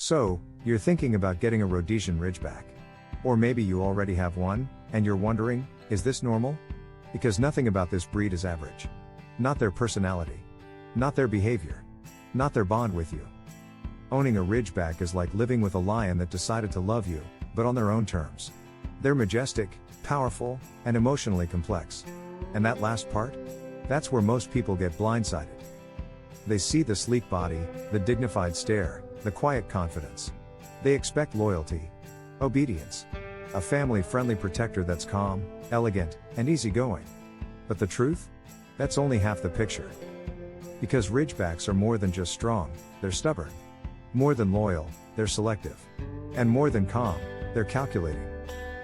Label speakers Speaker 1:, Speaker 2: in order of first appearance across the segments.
Speaker 1: So, you're thinking about getting a Rhodesian Ridgeback. Or maybe you already have one, and you're wondering, is this normal? Because nothing about this breed is average. Not their personality. Not their behavior. Not their bond with you. Owning a Ridgeback is like living with a lion that decided to love you, but on their own terms. They're majestic, powerful, and emotionally complex. And that last part? That's where most people get blindsided. They see the sleek body, the dignified stare, the quiet confidence. They expect loyalty, obedience, a family-friendly protector that's calm, elegant, and easygoing. But the truth? That's only half the picture. Because Ridgebacks are more than just strong, they're stubborn. More than loyal, they're selective. And more than calm, they're calculating.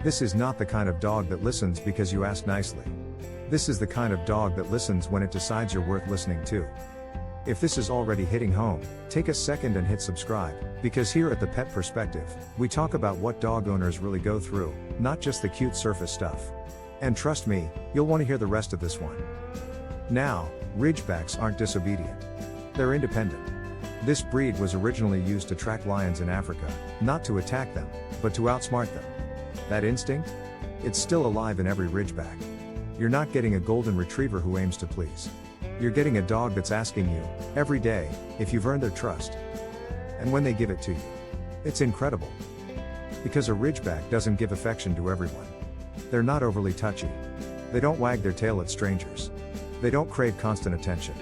Speaker 1: This is not the kind of dog that listens because you ask nicely. This is the kind of dog that listens when it decides you're worth listening to. If this is already hitting home, take a second and hit subscribe, because here at The Pet Perspective, we talk about what dog owners really go through, not just the cute surface stuff. And trust me, you'll want to hear the rest of this one. Now, Ridgebacks aren't disobedient. They're independent. This breed was originally used to track lions in Africa, not to attack them, but to outsmart them. That instinct? It's still alive in every Ridgeback. You're not getting a golden retriever who aims to please. You're getting a dog that's asking you, every day, if you've earned their trust. And when they give it to you, it's incredible. Because a Ridgeback doesn't give affection to everyone. They're not overly touchy. They don't wag their tail at strangers. They don't crave constant attention.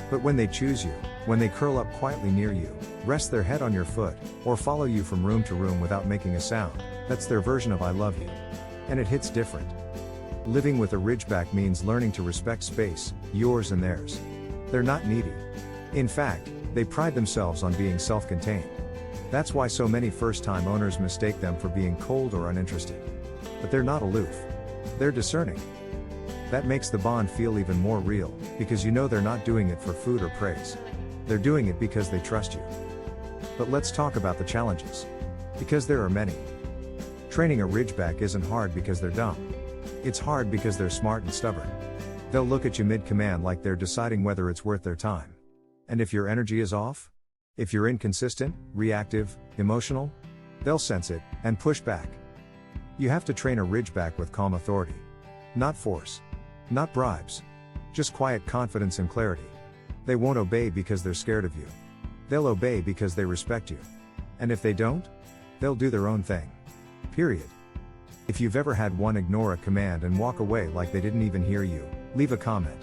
Speaker 1: But when they choose you, when they curl up quietly near you, rest their head on your foot, or follow you from room to room without making a sound, that's their version of I love you. And it hits different. Living with a Ridgeback means learning to respect space, yours and theirs. They're not needy. In fact, they pride themselves on being self-contained. That's why so many first-time owners mistake them for being cold or uninterested. But they're not aloof. They're discerning. That makes the bond feel even more real, because you know they're not doing it for food or praise. They're doing it because they trust you. But let's talk about the challenges. Because there are many. Training a Ridgeback isn't hard because they're dumb. It's hard because they're smart and stubborn. They'll look at you mid-command like they're deciding whether it's worth their time. And if your energy is off, if you're inconsistent, reactive, emotional, they'll sense it and push back. You have to train a Ridgeback with calm authority. Not force. Not bribes. Just quiet confidence and clarity. They won't obey because they're scared of you. They'll obey because they respect you. And if they don't, they'll do their own thing. Period. If you've ever had one ignore a command and walk away like they didn't even hear you, leave a comment.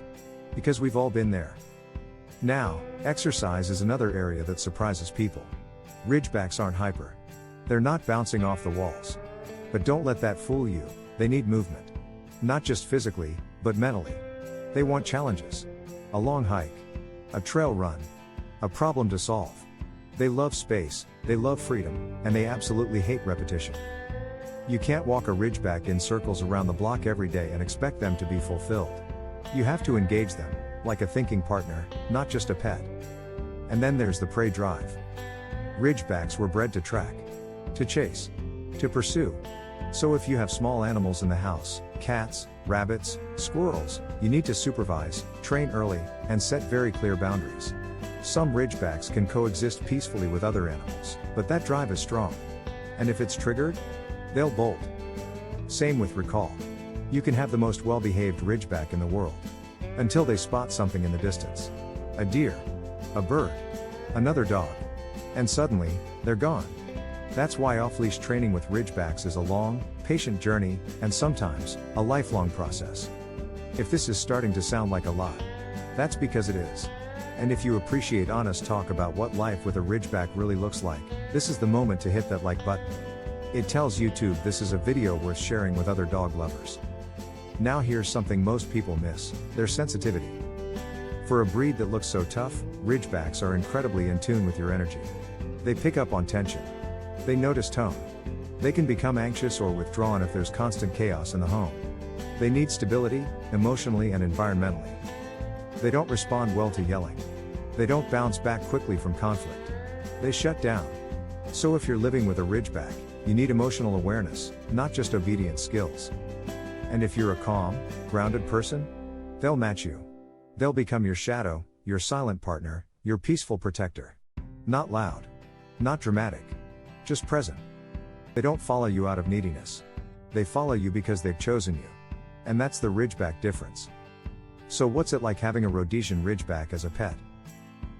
Speaker 1: Because we've all been there. Now, exercise is another area that surprises people. Ridgebacks aren't hyper. They're not bouncing off the walls. But don't let that fool you, they need movement. Not just physically, but mentally. They want challenges. A long hike. A trail run. A problem to solve. They love space, they love freedom, and they absolutely hate repetition. You can't walk a Ridgeback in circles around the block every day and expect them to be fulfilled. You have to engage them, like a thinking partner, not just a pet. And then there's the prey drive. Ridgebacks were bred to track. To chase. To pursue. So if you have small animals in the house, cats, rabbits, squirrels, you need to supervise, train early, and set very clear boundaries. Some Ridgebacks can coexist peacefully with other animals, but that drive is strong. And if it's triggered, they'll bolt. Same with recall. You can have the most well-behaved Ridgeback in the world. Until they spot something in the distance. A deer. A bird. Another dog. And suddenly, they're gone. That's why off-leash training with Ridgebacks is a long, patient journey, and sometimes, a lifelong process. If this is starting to sound like a lot, that's because it is. And if you appreciate honest talk about what life with a Ridgeback really looks like, this is the moment to hit that like button. It tells YouTube this is a video worth sharing with other dog lovers. Now here's something most people miss, their sensitivity. For a breed that looks so tough, Ridgebacks are incredibly in tune with your energy. They pick up on tension. They notice tone. They can become anxious or withdrawn if there's constant chaos in the home. They need stability, emotionally and environmentally. They don't respond well to yelling. They don't bounce back quickly from conflict. They shut down. So if you're living with a Ridgeback, you need emotional awareness, not just obedience skills. And if you're a calm, grounded person, they'll match you. They'll become your shadow, your silent partner, your peaceful protector. Not loud. Not dramatic. just present. They don't follow you out of neediness. They follow you because they've chosen you. And that's the Ridgeback difference. So what's it like having a Rhodesian Ridgeback as a pet?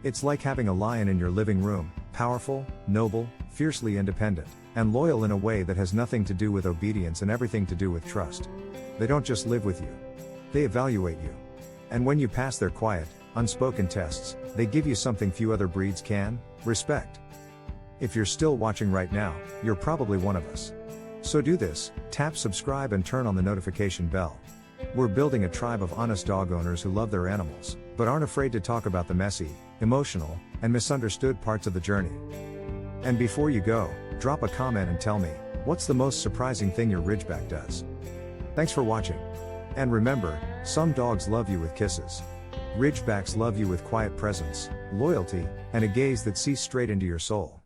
Speaker 1: It's like having a lion in your living room, powerful, noble, fiercely independent, and loyal in a way that has nothing to do with obedience and everything to do with trust. They don't just live with you. They evaluate you. And when you pass their quiet, unspoken tests, they give you something few other breeds can: respect. If you're still watching right now, you're probably one of us. So do this: tap subscribe and turn on the notification bell. We're building a tribe of honest dog owners who love their animals, but aren't afraid to talk about the messy, emotional, and misunderstood parts of the journey. And before you go, drop a comment and tell me, what's the most surprising thing your Ridgeback does? Thanks for watching. And remember, some dogs love you with kisses. Ridgebacks love you with quiet presence, loyalty, and a gaze that sees straight into your soul.